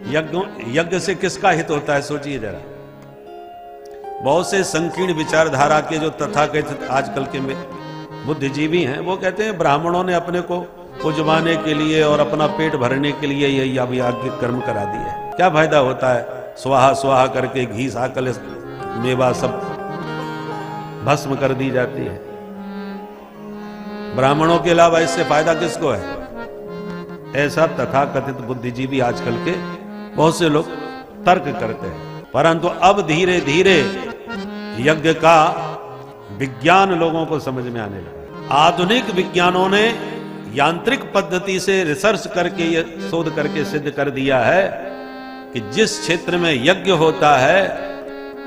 यज्ञ से किसका हित होता है, सोचिए जरा। बहुत से संकीर्ण विचारधारा के जो तथाकथित आजकल के बुद्धिजीवी हैं, वो कहते हैं ब्राह्मणों ने अपने को उजमाने के लिए और अपना पेट भरने के लिए यही याज्ञिक कर्म करा दिया है। क्या फायदा होता है, स्वाहा स्वाहा करके घी साकल मेवा सब भस्म कर दी जाती है। ब्राह्मणों के अलावा इससे फायदा किसको है? ऐसा तथाकथित बुद्धिजीवी आजकल के बहुत से लोग तर्क करते हैं। परंतु अब धीरे धीरे यज्ञ का विज्ञान लोगों को समझ में आने लगा। आधुनिक विज्ञानों ने यांत्रिक पद्धति से रिसर्च करके ये शोध करके सिद्ध कर दिया है कि जिस क्षेत्र में यज्ञ होता है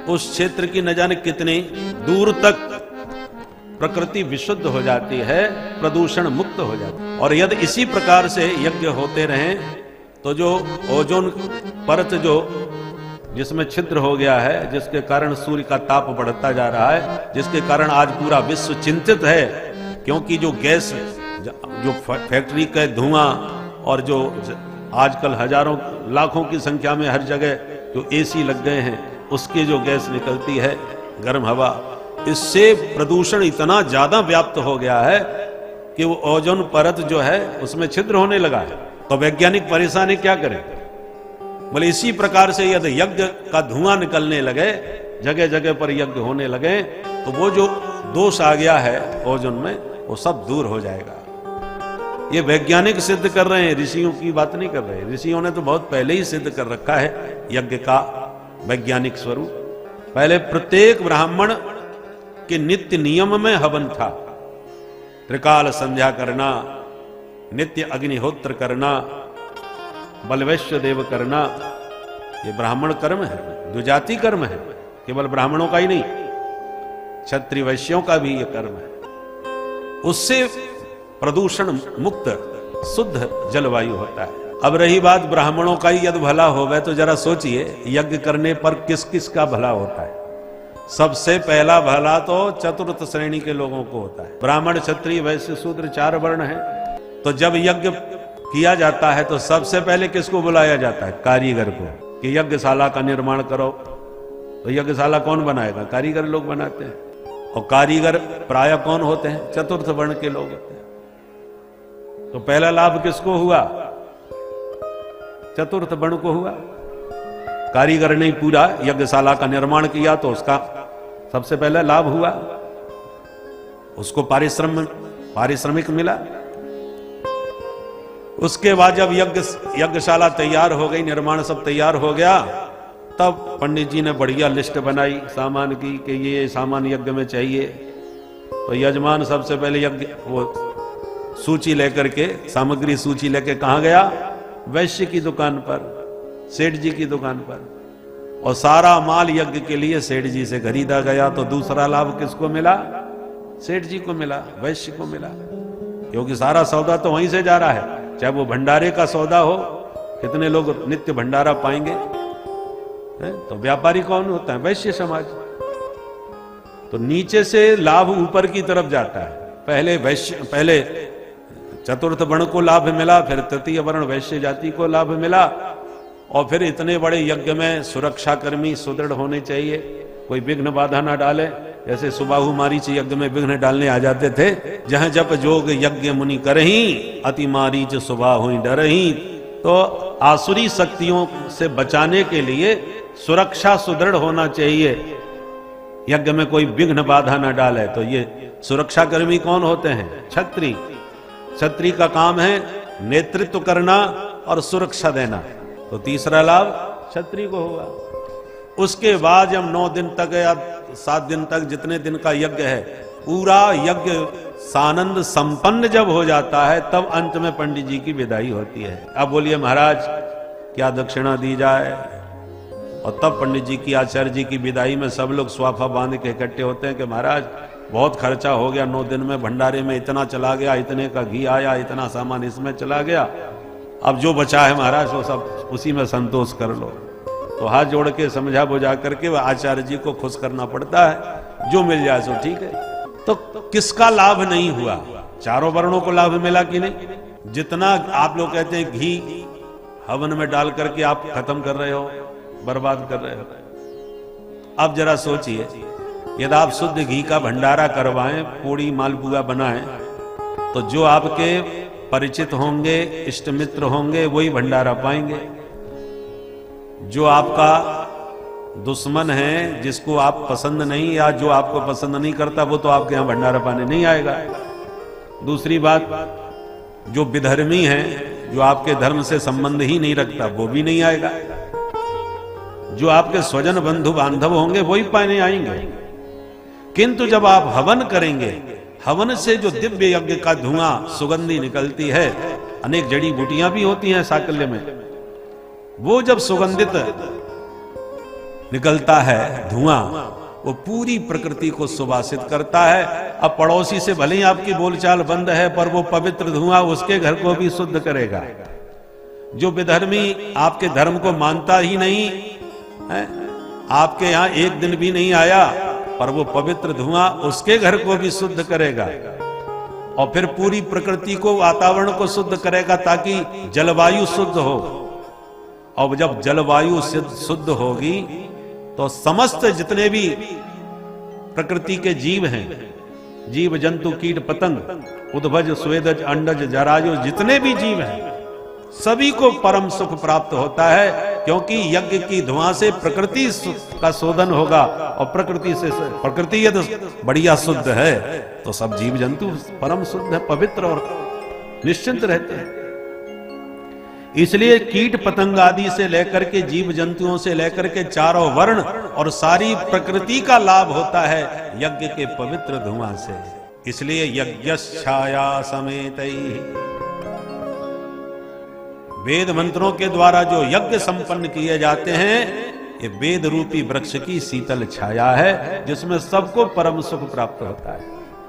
उस क्षेत्र की न जाने कितनी दूर तक प्रकृति विशुद्ध हो जाती है, प्रदूषण मुक्त हो जाती है। और यदि इसी प्रकार से यज्ञ होते रहें तो जो ओजोन परत जो जिसमें छिद्र हो गया है, जिसके कारण सूर्य का ताप बढ़ता जा रहा है, जिसके कारण आज पूरा विश्व चिंतित है, क्योंकि जो गैस, जो फैक्ट्री का धुआं और जो आजकल हजारों लाखों की संख्या में हर जगह जो एसी लग गए हैं, उसकी जो गैस निकलती है गर्म हवा, इससे प्रदूषण इतना ज्यादा व्याप्त हो गया है कि वो ओजोन परत जो है उसमें छिद्र होने लगा है। तो वैज्ञानिक परेशानी क्या करें? बोले इसी प्रकार से यदि यज्ञ का धुआं निकलने लगे, जगह जगह पर यज्ञ होने लगे, तो वो जो दोष आ गया है ओजोन में वो सब दूर हो जाएगा। ये वैज्ञानिक सिद्ध कर रहे हैं, ऋषियों की बात नहीं कर रहे। ऋषियों ने तो बहुत पहले ही सिद्ध कर रखा है यज्ञ का वैज्ञानिक स्वरूप। पहले प्रत्येक ब्राह्मण के नित्य नियम में हवन था। त्रिकाल संध्या करना, नित्य अग्निहोत्र करना, बलवैश्य देव करना, ये ब्राह्मण कर्म है, द्विजाति कर्म है, केवल ब्राह्मणों का ही नहीं, क्षत्रिय वैश्यों का भी ये कर्म है। उससे प्रदूषण मुक्त शुद्ध जलवायु होता है। अब रही बात ब्राह्मणों का ही यदि भला होवे तो जरा सोचिए यज्ञ करने पर किस किस का भला होता है। सबसे पहला भला तो चतुर्थ श्रेणी के लोगों को होता है। ब्राह्मण, क्षत्रिय, वैश्य, शूद्र 4 वर्ण हैं। तो जब यज्ञ किया जाता है तो सबसे पहले किसको बुलाया जाता है? कारीगर को, कि यज्ञशाला का निर्माण करो। तो यज्ञशाला कौन बनाएगा? कारीगर लोग बनाते हैं। और कारीगर प्राय कौन होते हैं? चतुर्थ वर्ण के लोग होते हैं। तो पहला लाभ किसको हुआ? चतुर्थ वर्ण को हुआ। कारीगर ने पूरा यज्ञशाला का निर्माण किया तो उसका सबसे पहला लाभ हुआ, उसको पारिश्रमिक मिला। उसके बाद जब यज्ञशाला तैयार हो गई, निर्माण सब तैयार हो गया, तब पंडित जी ने बढ़िया लिस्ट बनाई सामान की कि ये सामान यज्ञ में चाहिए। तो यजमान सबसे पहले यज्ञ वो सूची लेकर के, सामग्री सूची लेके कहां गया? वैश्य की दुकान पर, सेठ जी की दुकान पर। और सारा माल यज्ञ के लिए सेठ जी से खरीदा गया। तो दूसरा लाभ किसको मिला? सेठ जी को मिला, वैश्य को मिला, क्योंकि सारा सौदा तो वहीं से जा रहा है। चाहे वो भंडारे का सौदा हो, कितने लोग नित्य भंडारा पाएंगे? तो व्यापारी कौन होता है? वैश्य समाज। तो नीचे से लाभ ऊपर की तरफ जाता है। पहले चतुर्थ वर्ण को लाभ मिला, फिर तृतीय वर्ण वैश्य जाति को लाभ मिला। और फिर इतने बड़े यज्ञ में सुरक्षा कर्मी सुदृढ़ होने चाहिए, कोई विघ्न बाधा ना डाले। जैसे सुबाहु मारीच यज्ञ में विघ्न डालने आ जाते थे। जहां जप जोग यज्ञ मुनि करही, अति मारीच सुबाहु डरही। तो आसुरी शक्तियों से बचाने के लिए सुरक्षा सुदृढ़ होना चाहिए, यज्ञ में कोई विघ्न बाधा ना डाले। तो ये सुरक्षा कर्मी कौन होते हैं? क्षत्रिय। क्षत्रिय का काम है नेतृत्व करना और सुरक्षा देना। तो तीसरा लाभ क्षत्रिय को हुआ। उसके बाद जब 9 दिन तक या 7 दिन तक, जितने दिन का यज्ञ है, पूरा यज्ञ सानंद संपन्न जब हो जाता है, तब अंत में पंडित जी की विदाई होती है। अब बोलिए महाराज क्या दक्षिणा दी जाए? और तब पंडित जी की, आचार्य जी की विदाई में सब लोग स्वाफा बांध के इकट्ठे होते हैं कि महाराज बहुत खर्चा हो गया, 9 दिन में भंडारे में इतना चला गया, इतने का घी आया, इतना सामान इसमें चला गया, अब जो बचा है महाराज वो सब उसी में संतोष कर लो। तो हाथ जोड़ के समझा बुझा करके वह आचार्य जी को खुश करना पड़ता है, जो मिल जाए सो ठीक है। तो किसका लाभ नहीं हुआ? चारों वर्णों को लाभ मिला कि नहीं? जितना आप लोग कहते हैं घी हवन में डाल करके आप खत्म कर रहे हो, बर्बाद कर रहे हो। अब जरा सोचिए, यदि आप शुद्ध घी का भंडारा करवाएं, पूड़ी मालपुआ बनाएं, तो जो आपके परिचित होंगे, इष्ट मित्र होंगे, वही भंडारा पाएंगे। जो आपका दुश्मन है, जिसको आप पसंद नहीं, या जो आपको पसंद नहीं करता, वो तो आपके यहां भंडारा पाने नहीं आएगा। दूसरी बात, जो विधर्मी है, जो आपके धर्म से संबंध ही नहीं रखता, वो भी नहीं आएगा। जो आपके स्वजन बंधु बांधव होंगे वही पाने आएंगे। किंतु जब आप हवन करेंगे, हवन से जो दिव्य यज्ञ का धुआं, सुगंधी निकलती है, अनेक जड़ी बूटियां भी होती हैं साकल्य में, वो जब सुगंधित निकलता है धुआं, वो पूरी प्रकृति को सुवासित करता है। अब पड़ोसी से भले ही आपकी बोलचाल बंद है, पर वो पवित्र धुआं उसके घर को भी शुद्ध करेगा। जो विधर्मी आपके धर्म को मानता ही नहीं है, आपके यहां एक दिन भी नहीं आया, पर वो पवित्र धुआं उसके घर को भी शुद्ध करेगा, और फिर पूरी प्रकृति को, वातावरण को शुद्ध करेगा, ताकि जलवायु शुद्ध हो। और जब जलवायु शुद्ध होगी, तो समस्त जितने भी प्रकृति के जीव हैं, जीव जंतु कीट पतंग, उद्भज स्वेदज अंडज जराजो, जितने भी जीव हैं, सभी को परम सुख प्राप्त होता है। क्योंकि यज्ञ की धुआं से प्रकृति का शोधन होगा, और प्रकृति यदि बढ़िया शुद्ध है, तो सब जीव जंतु परम शुद्ध है, पवित्र और निश्चिंत रहते हैं। इसलिए कीट पतंग आदि से लेकर के, जीव जंतुओं से लेकर के, चारों वर्ण और सारी प्रकृति का लाभ होता है यज्ञ के पवित्र धुआं से। इसलिए यज्ञश्छाया समेतैः, वेद मंत्रों के द्वारा जो यज्ञ संपन्न किए जाते हैं, ये वेद रूपी वृक्ष की शीतल छाया है, जिसमें सबको परम सुख प्राप्त होता है।